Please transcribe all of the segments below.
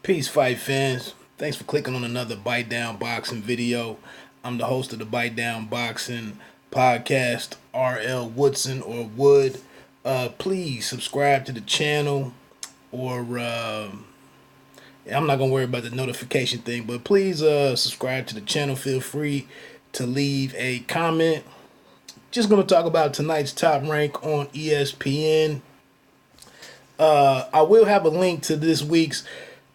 Peace, fight fans. Thanks for clicking on another Bite Down Boxing video. I'm the host of the Bite Down Boxing podcast, R.L. Woodson or Wood. Please subscribe to the channel, or I'm not gonna worry about the notification thing, but please subscribe to the channel. Feel free to leave a comment. Just gonna talk about tonight's top rank on ESPN. I will have a link to this week's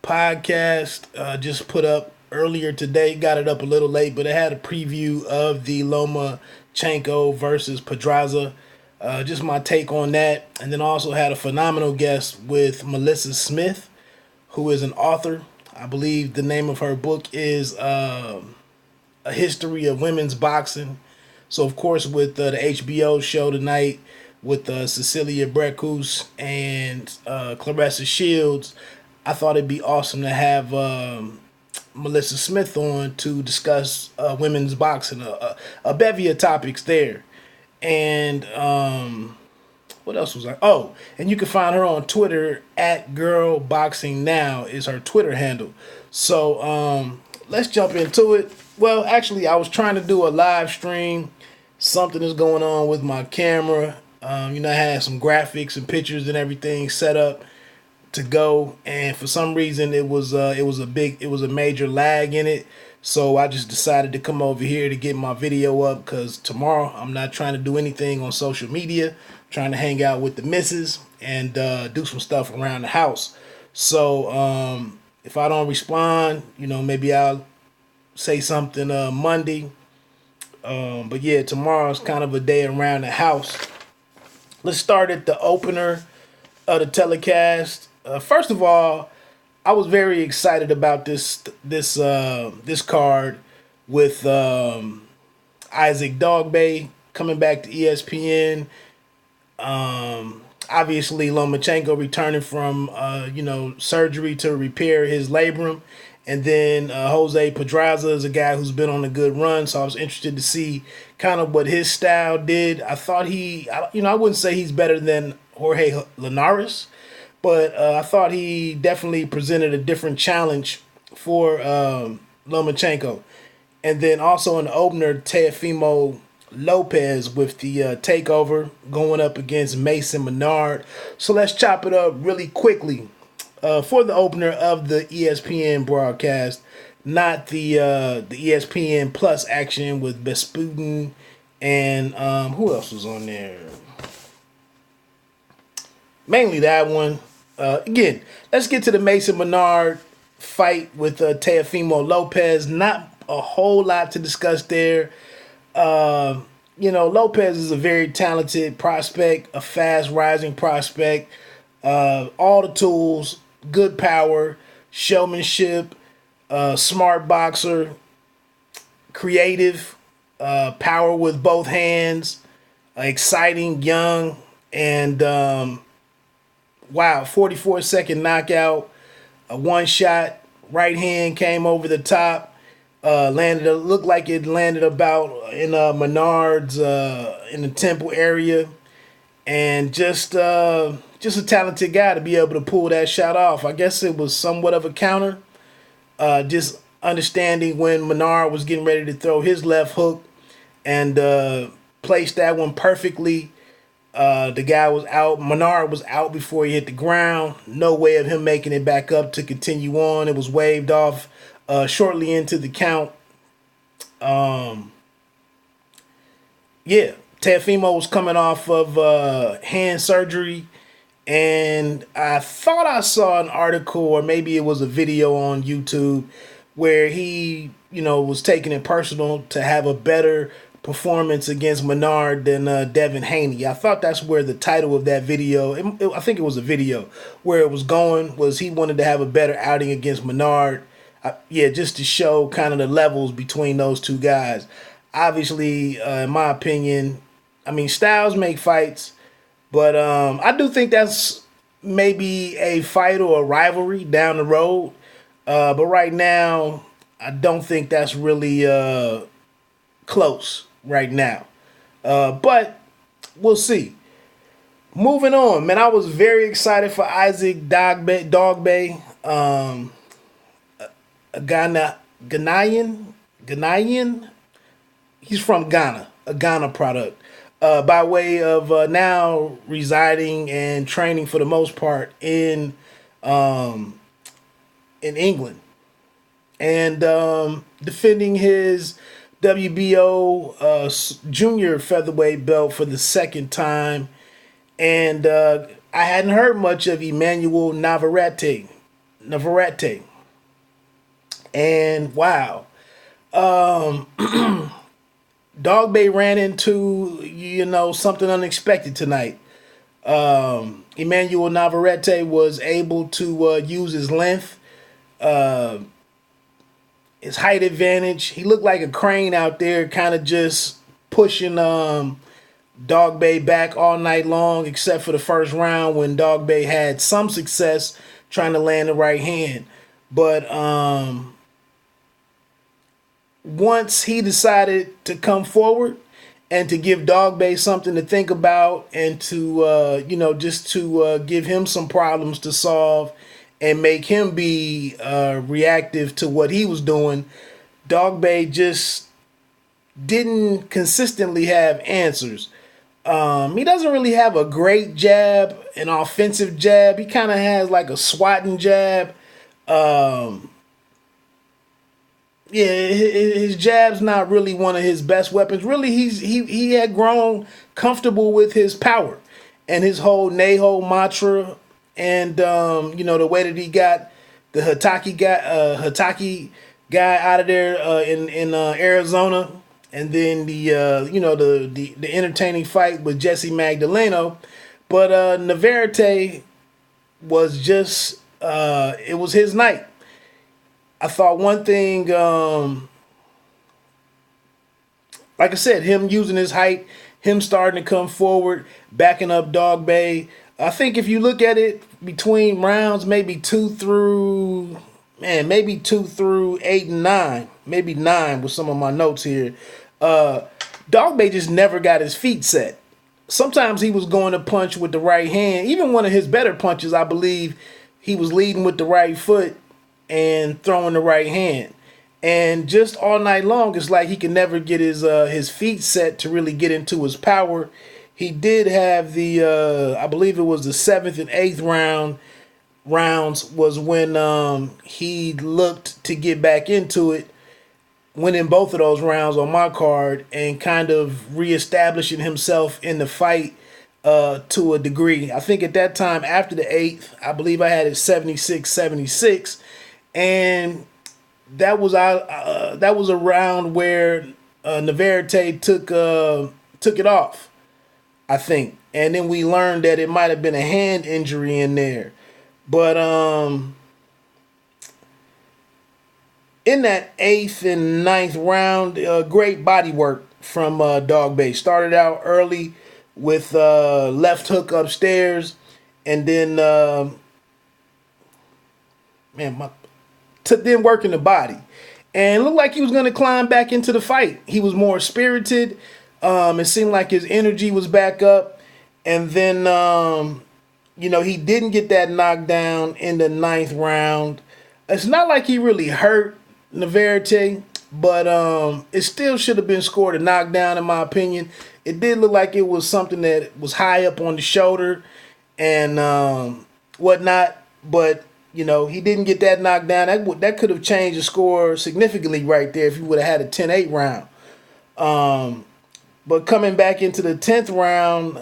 podcast just put up earlier today. Got it up a little late, but it had a preview of the Loma-Pedraza versus Pedraza. Just my take on that. And then also had a phenomenal guest with Malissa Smith, who is an author. I believe the name of her book is A History of Women's Boxing. So, of course, with the HBO show tonight with Cecilia Breckus and Clarissa Shields, I thought it'd be awesome to have Malissa Smith on to discuss women's boxing, a bevy of topics there. And what else was I? Oh, and you can find her on Twitter at @GirlBoxingNow is her Twitter handle. So let's jump into it. Well, actually, I was trying to do a live stream. Something is going on with my camera. I had some graphics and pictures and everything set up to go, and for some reason it was a major lag in it. So I just decided to come over here to get my video up, because tomorrow I'm not trying to do anything on social media. I'm trying to hang out with the missus and do some stuff around the house. So if I don't respond, maybe I'll say something Monday. But yeah, tomorrow's kind of a day around the house. Let's start at the opener of the telecast. First of all, I was very excited about this card with Isaac Dogboe coming back to ESPN. Obviously, Lomachenko returning from surgery to repair his labrum, and then Jose Pedraza is a guy who's been on a good run. So I was interested to see kind of what his style did. I thought I wouldn't say he's better than Jorge Linares, but I thought he definitely presented a different challenge for Lomachenko. And then also in the opener, Teofimo Lopez with the takeover going up against Mason Menard. So let's chop it up really quickly. For the opener of the ESPN broadcast, not the ESPN Plus action with Besputin and who else was on there? Mainly that one. Again, let's get to the Mason Menard fight with Teofimo Lopez. Not a whole lot to discuss there. Lopez is a very talented prospect, a fast rising prospect. All the tools, good power, showmanship, smart boxer, creative, power with both hands, exciting, young, and 44-second knockout, a one-shot right hand came over the top, looked like it landed about in Minard's in the temple area, and just a talented guy to be able to pull that shot off. I guess it was somewhat of a counter, just understanding when Minard was getting ready to throw his left hook and placed that one perfectly. The guy was out. Minard was out before he hit the ground. No way of him making it back up to continue on. It was waved off shortly into the count. Teofimo was coming off of hand surgery, and I thought I saw an article, or maybe it was a video on YouTube, where he, was taking it personal to have a better performance against Minard than Devin Haney. I thought that's where the title of that video, I think it was a video, where it was going, was he wanted to have a better outing against Minard. Just to show kind of the levels between those two guys. Obviously, in my opinion, styles make fights, but I do think that's maybe a fight or a rivalry down the road. But right now, I don't think that's really close right now. But we'll see. Moving on, man, I was very excited for Isaac Dogboe. Ghanaian. He's from Ghana, a Ghana product. By way of now residing and training for the most part in England, and defending his WBO junior featherweight belt for the second time. And I hadn't heard much of Emmanuel Navarrete. And wow, Dogboe ran into something unexpected tonight. Emmanuel Navarrete was able to use his length, his height advantage. He looked like a crane out there, kind of just pushing Dogboe back all night long, except for the first round when Dogboe had some success trying to land the right hand. But once he decided to come forward and to give Dogboe something to think about, and to just to give him some problems to solve and make him be reactive to what he was doing, Dogboe just didn't consistently have answers. He doesn't really have a great jab, an offensive jab. He kind of has like a swatting jab. His jab's not really one of his best weapons. Really, he had grown comfortable with his power and his whole Neho mantra, and the way that he got the Hataki guy out of there in Arizona, and then the entertaining fight with Jesse Magdaleno. But Navarrete was just it was his night. I thought one thing, like I said, him using his height, him starting to come forward, backing up Dogboe. I think if you look at it between rounds, maybe 2 through 8 and 9, maybe 9 with some of my notes here. Dogboe just never got his feet set. Sometimes he was going to punch with the right hand. Even one of his better punches, I believe, he was leading with the right foot and throwing the right hand. And just all night long, it's like he can never get his feet set to really get into his power. He did have the, I believe it was the 7th and 8th rounds was when he looked to get back into it, winning both of those rounds on my card and kind of reestablishing himself in the fight to a degree. I think at that time, after the 8th, I believe I had it 76-76, and that was a round where Navarrete took it off, I think, and then we learned that it might have been a hand injury in there. But in that 8th and 9th round, great body work from Dogboe. Started out early with left hook upstairs, and then took them working the body, and looked like he was going to climb back into the fight. He was more spirited. It seemed like his energy was back up, and then he didn't get that knockdown in the 9th round. It's not like he really hurt Navarrete, but it still should have been scored a knockdown, in my opinion. It did look like it was something that was high up on the shoulder and whatnot, but he didn't get that knockdown. That could have changed the score significantly right there if he would have had a 10-8 round. But coming back into the 10th round,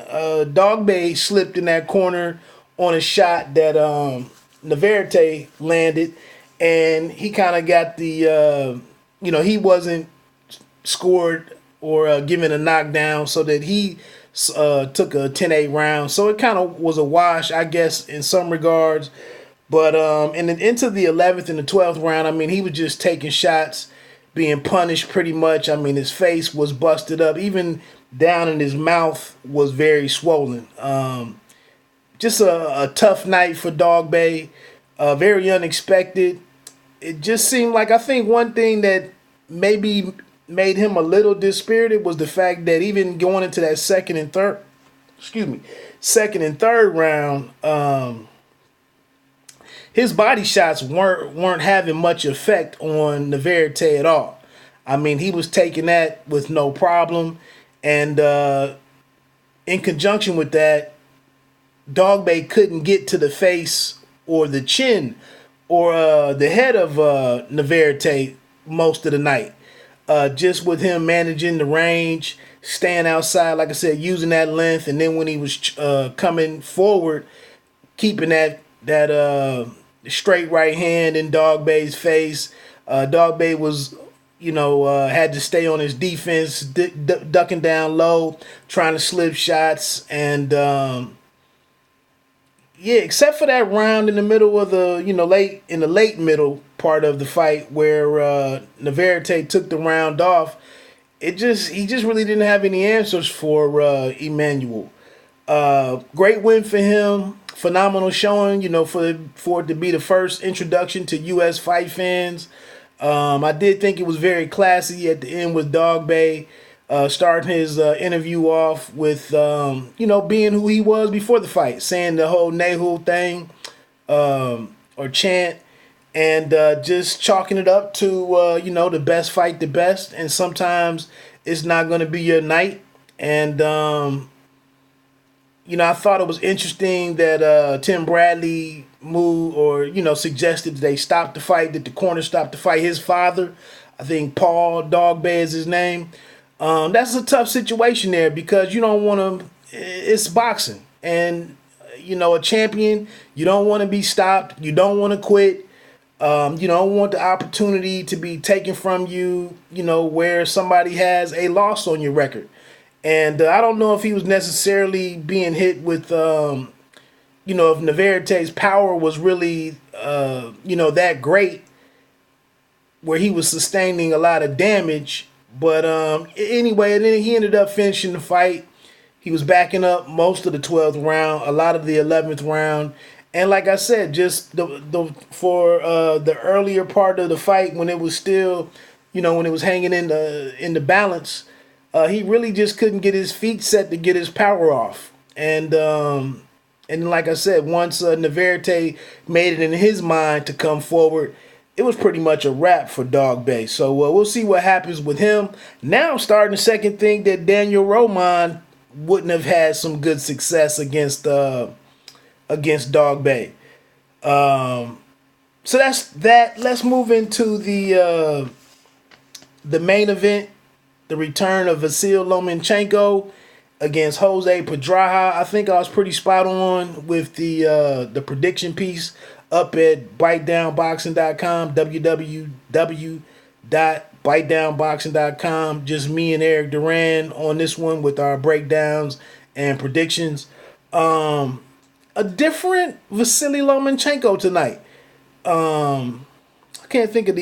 Dogboe slipped in that corner on a shot that Navarrete landed, and he kind of got the, he wasn't scored or given a knockdown, so that he took a 10-8 round. So it kind of was a wash, I guess, in some regards. But and then into the 11th and the 12th round, I mean, he was just taking shots, being punished pretty much. I mean, his face was busted up. Even down in his mouth was very swollen. Just a tough night for Dogboe. Very unexpected. It just seemed like, I think one thing that maybe made him a little dispirited was the fact that even going into that second and third round, his body shots weren't having much effect on Navarrete at all. I mean, he was taking that with no problem, and in conjunction with that, Dogboe couldn't get to the face or the chin or the head of Navarrete most of the night. Just with him managing the range, staying outside, like I said, using that length, and then when he was coming forward, keeping that straight right hand in Dogboe's face. Dogboe was, had to stay on his defense, ducking down low, trying to slip shots, and except for that round in the middle of the, late middle part of the fight where Navarrete took the round off, he just really didn't have any answers for Emmanuel. Great win for him. Phenomenal showing, for it to be the first introduction to U.S. fight fans. I did think it was very classy at the end with Dogboe, starting his interview off with, being who he was before the fight, saying the whole Nehu thing or chant, and just chalking it up to, the best fight the best, and sometimes it's not going to be your night. And, I thought it was interesting that Tim Bradley moved or, suggested that they stop the fight, that the corner stop the fight. His father, I think Paul Dogboe is his name. That's a tough situation there because you don't want to, it's boxing. And, a champion, you don't want to be stopped. You don't want to quit. You don't want the opportunity to be taken from you, where somebody has a loss on your record. And I don't know if he was necessarily being hit with, if Navarrete's power was really, that great where he was sustaining a lot of damage. But anyway, and then he ended up finishing the fight. He was backing up most of the 12th round, a lot of the 11th round. And like I said, just the earlier part of the fight when it was still, when it was hanging in the balance, he really just couldn't get his feet set to get his power off. And like I said, once Navarrete made it in his mind to come forward, it was pretty much a wrap for Dogboe. So we'll see what happens with him. Now I'm starting to second think that Daniel Roman wouldn't have had some good success against Dogboe. So that's that. Let's move into the main event, the return of Vasyl Lomachenko against Jose Pedraja. I think I was pretty spot on with the prediction piece up at bitedownboxing.com, www.bitedownboxing.com. Just me and Eric Duran on this one with our breakdowns and predictions. A different Vasyl Lomachenko tonight. I can't think of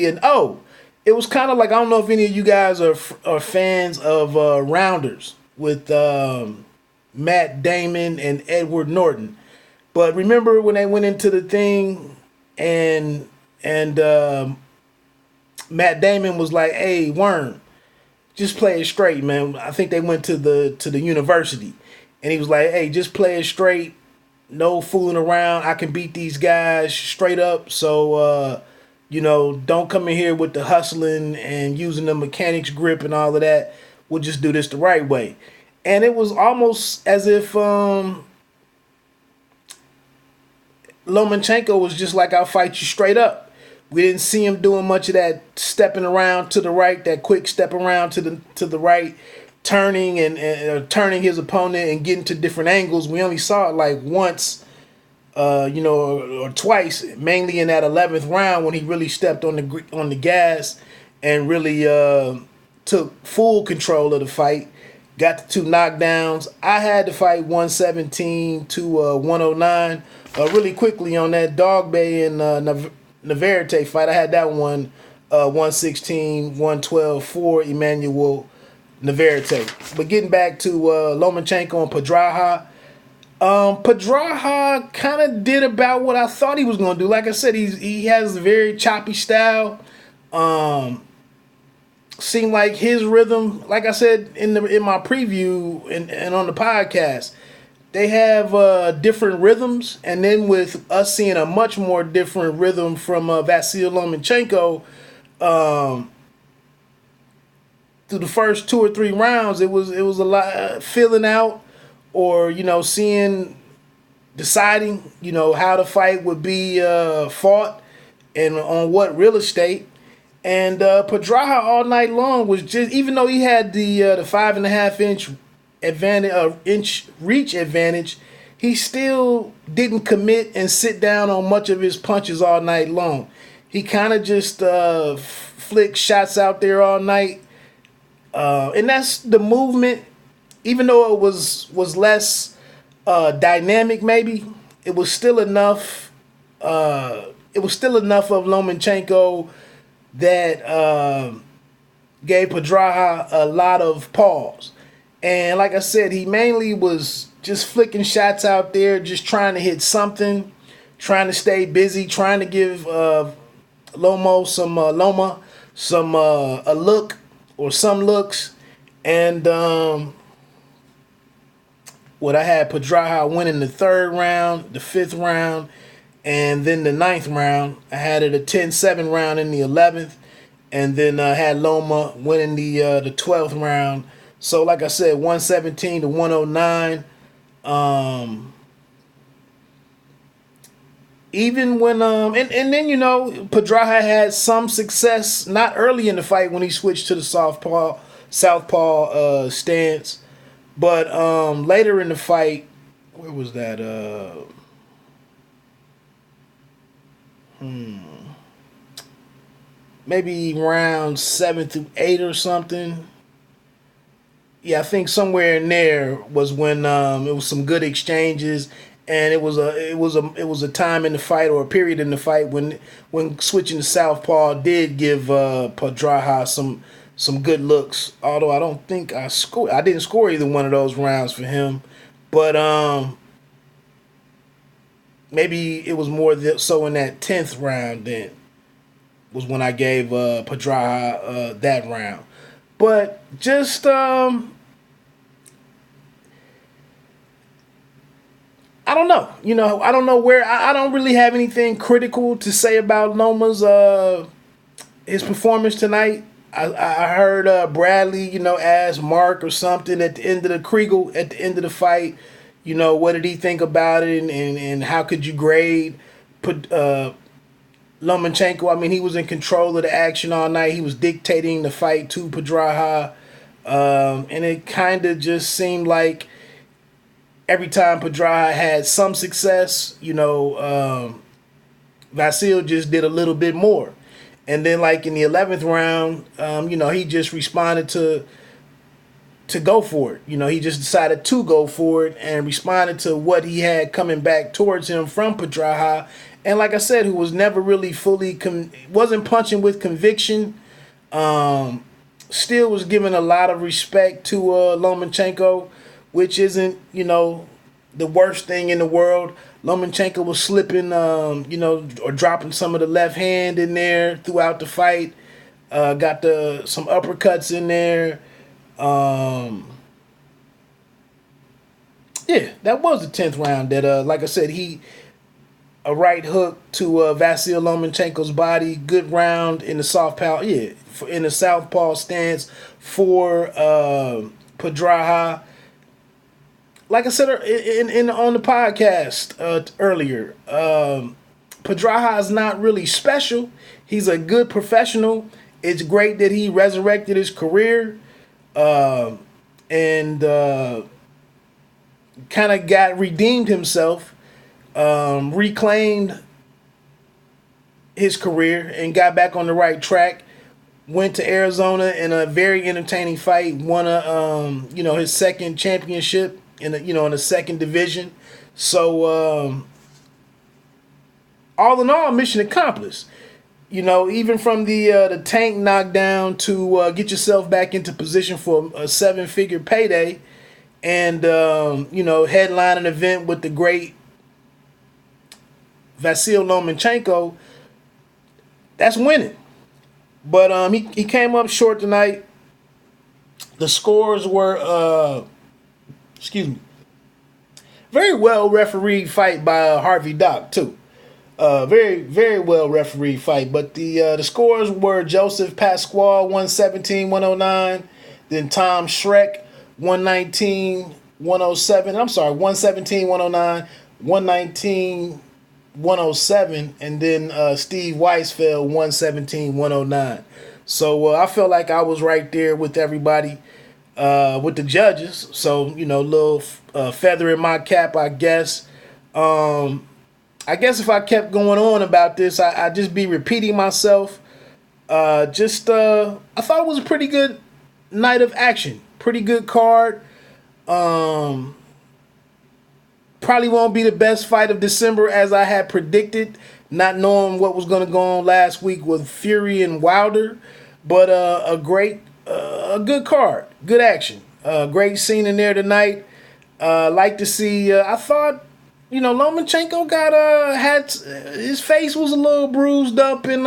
it was kind of like, I don't know if any of you guys are fans of Rounders with Matt Damon and Edward Norton. But remember when they went into the thing and Matt Damon was like, "Hey, Worm, just play it straight, man." I think they went to the university. And he was like, "Hey, just play it straight. No fooling around. I can beat these guys straight up. So, don't come in here with the hustling and using the mechanics grip and all of that. We'll just do this the right way." And it was almost as if Lomachenko was just like, "I'll fight you straight up." We didn't see him doing much of that stepping around to the right, that quick step around to the right, turning and turning his opponent and getting to different angles. We only saw it like once, or twice, mainly in that 11th round when he really stepped on the gas and really took full control of the fight. Got the 2 knockdowns. I had the fight 117 to 109. Really quickly on that Dogboe and Navarrete fight, I had that one 116, 112 for Emmanuel Navarrete. But getting back to Lomachenko and Pedraja, Pedraja kind of did about what I thought he was going to do. Like I said, he has a very choppy style. Seemed like his rhythm, like I said in my preview and on the podcast, they have different rhythms, and then with us seeing a much more different rhythm from Vasyl Lomachenko, through the first 2 or 3 rounds, it was a lot filling out, or seeing, deciding how the fight would be fought and on what real estate. And Pedroia all night long was just, even though he had the 5.5 inch advantage, inch reach advantage, he still didn't commit and sit down on much of his punches all night long. He kind of just flicked shots out there all night, and that's the movement. Even though it was less dynamic, maybe it was still enough. It was still enough of Lomachenko that gave Pedroia a lot of pause. And like I said, he mainly was just flicking shots out there, just trying to hit something, trying to stay busy, trying to give Loma some a look or some looks. And what I had Pedroia winning the 3rd round, the 5th round, and then the 9th round. I had it a 10-7 round in the 11th, and then I had Loma winning the 12th round. So like I said, 117 to 109. Even when and then Pedroia had some success not early in the fight when he switched to the southpaw stance, but later in the fight, where was that? Maybe round 7 through 8 or something. Yeah, I think somewhere in there was when it was some good exchanges, and it was a time in the fight, or a period in the fight, when switching to southpaw did give Pedroia some good looks. Although I don't think I didn't score either one of those rounds for him, but maybe it was more so in that 10th round. Then was when I gave Pedroia that round. But just I don't know. I don't know where. I don't really have anything critical to say about Loma's his performance tonight. I heard Bradley, ask Mark or something at the end of the Kriegel, at the end of the fight, what did he think about it, and how could you grade Lomachenko? I mean, he was in control of the action all night. He was dictating the fight to Pedroia, and it kind of just seemed like every time Pedroia had some success, Vasyl just did a little bit more. And then, like in the 11th round, he just responded to go for it. He just decided to go for it and responded to what he had coming back towards him from Pedroia. And like I said, who was never really fully wasn't punching with conviction. Still was giving a lot of respect to Lomachenko, which isn't the worst thing in the world. Lomachenko was slipping, or dropping some of the left hand in there throughout the fight. Got some uppercuts in there. Yeah, that was the 10th round. That, like I said, a right hook to Vasyl Lomachenko's body. Good round in the southpaw. Yeah, in the southpaw stance for Pedroia. Like I said on the podcast earlier, Pedroia is not really special. He's a good professional. It's great that he resurrected his career, and kind of redeemed himself, reclaimed his career, and got back on the right track. Went to Arizona in a very entertaining fight. Won his second championship in the second division. So all in all, mission accomplished. Even from the tank knockdown to get yourself back into position for a 7-figure payday, and headline an event with the great Vasyl Lomachenko. That's winning. But he came up short tonight. The scores were very well refereed fight by Harvey Dock too. Very, very well refereed fight. But the scores were Joseph Pasquale 117-109, then Tom Schreck 119-107. I'm sorry, 117-109, 119-107, and then Steve Weisfeld 117-109. So I felt like I was right there with everybody, with the judges. So, little feather in my cap, I guess. I guess if I kept going on about this, I'd just be repeating myself. I thought it was a pretty good night of action. Pretty good card. Probably won't be the best fight of December as I had predicted, not knowing what was going to go on last week with Fury and Wilder. But a good card. Good action. Great scene in there tonight. Like to see, I thought, Lomachenko had his face was a little bruised up, and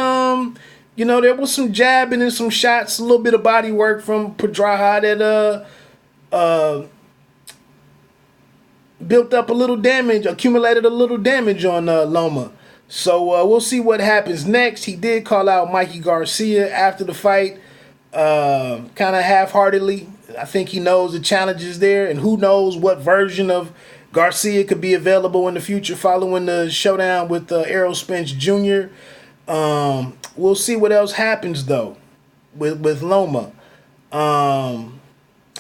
there was some jabbing and some shots, a little bit of body work from Pedroia that built up a little damage, accumulated a little damage on Loma. So we'll see what happens next. He did call out Mikey Garcia after the fight, kind of half-heartedly. I think he knows the challenges there, and who knows what version of Garcia could be available in the future following the showdown with Errol Spence Jr. We'll see what else happens, though, with Loma. There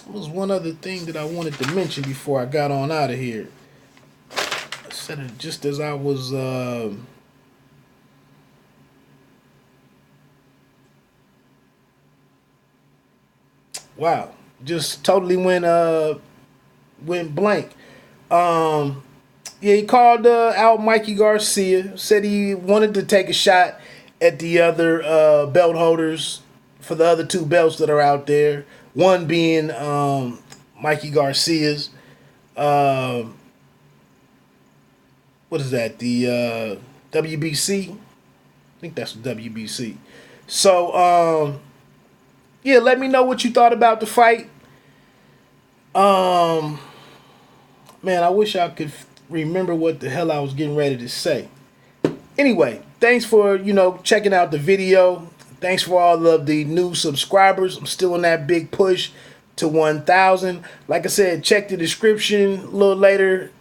was one other thing that I wanted to mention before I got on out of here. I said it just as I was... Wow. Just totally went blank. He called out Mikey Garcia, said he wanted to take a shot at the other belt holders for the other two belts that are out there. One being Mikey Garcia's. What is that? The WBC? I think that's WBC. So, let me know what you thought about the fight. Man, I wish I could remember what the hell I was getting ready to say. Anyway, thanks for, checking out the video. Thanks for all of the new subscribers. I'm still on that big push to 1,000. Like I said, check the description a little later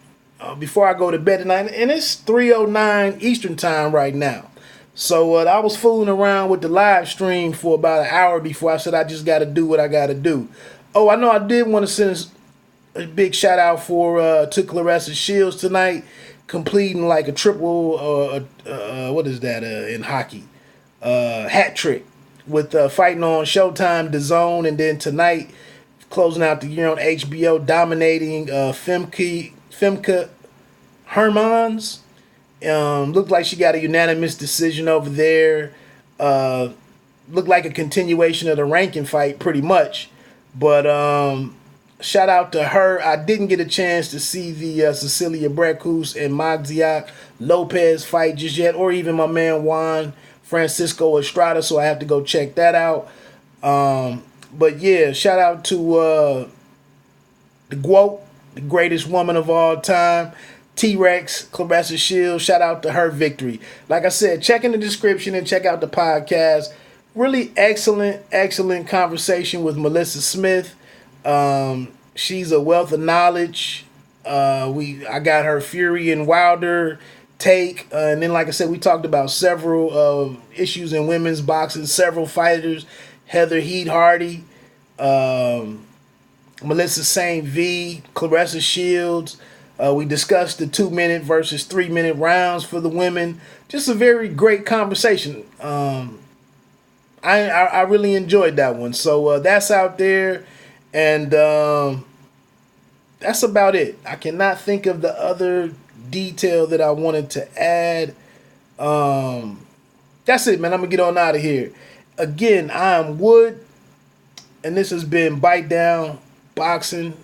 before I go to bed tonight. And it's 3:09 Eastern time right now. So I was fooling around with the live stream for about an hour before I said I just got to do what I got to do. Oh, I know I did want to send a big shout out to Claressa Shields tonight, completing like a triple, what is that in hockey? Hat trick with fighting on Showtime, DAZN, and then tonight closing out the year on HBO, dominating Femke Hermans. Looked like she got a unanimous decision over there. Looked like a continuation of the ranking fight pretty much. But shout out to her. I didn't get a chance to see the Cecilia Brækhus and Magziak Lopez fight just yet, or even my man Juan Francisco Estrada, so I have to go check that out. But yeah, shout out to the GWOAT, the greatest woman of all time, T-Rex, Claressa Shields. Shout out to her victory. Like I said, check in the description and check out the podcast. Really excellent conversation with Malissa Smith. She's a wealth of knowledge. I got her Fury and Wilder take, and then like I said, we talked about several issues in women's boxing, several fighters, Heather Heat Hardy, Melissa St. V, Claressa Shields. We discussed the 2-minute versus 3-minute rounds for the women. Just a very great conversation. I really enjoyed that one. So that's out there, and that's about it. I cannot think of the other detail that I wanted to add. That's it, man. I'm gonna get on out of here. Again, I am Wood, and this has been Bite Down Boxing.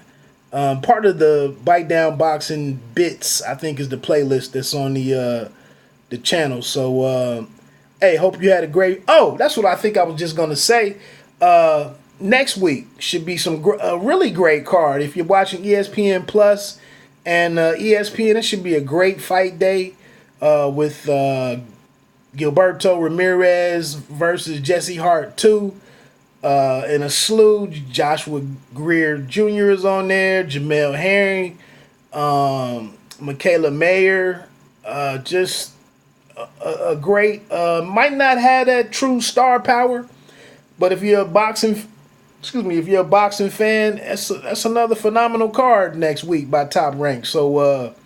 Part of the Bite Down Boxing Bits, I think, is the playlist that's on the channel. So, hey, hope you had a great... Oh, that's what I think I was just going to say. Next week should be a really great card. If you're watching ESPN Plus And ESPN, it should be a great fight day with Gilberto Ramirez versus Jesse Hart 2. In a slew, Joshua Greer Jr. is on there, Jamel Herring, Michaela Mayer, just a great, might not have that true star power, but if you're a boxing fan, that's another phenomenal card next week by Top Rank. So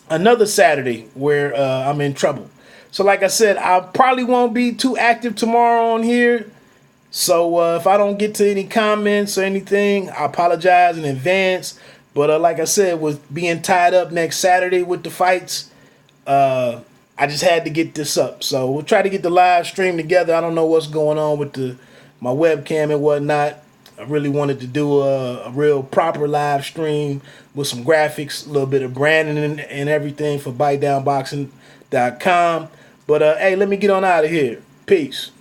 another Saturday where I'm in trouble. So like I said, I probably won't be too active tomorrow on here. So if I don't get to any comments or anything, I apologize in advance. But like I said, with being tied up next Saturday with the fights, I just had to get this up. So we'll try to get the live stream together. I don't know what's going on with my webcam and whatnot. I really wanted to do a real proper live stream with some graphics, a little bit of branding and everything for BiteDownBoxing.com. But hey, let me get on out of here. Peace.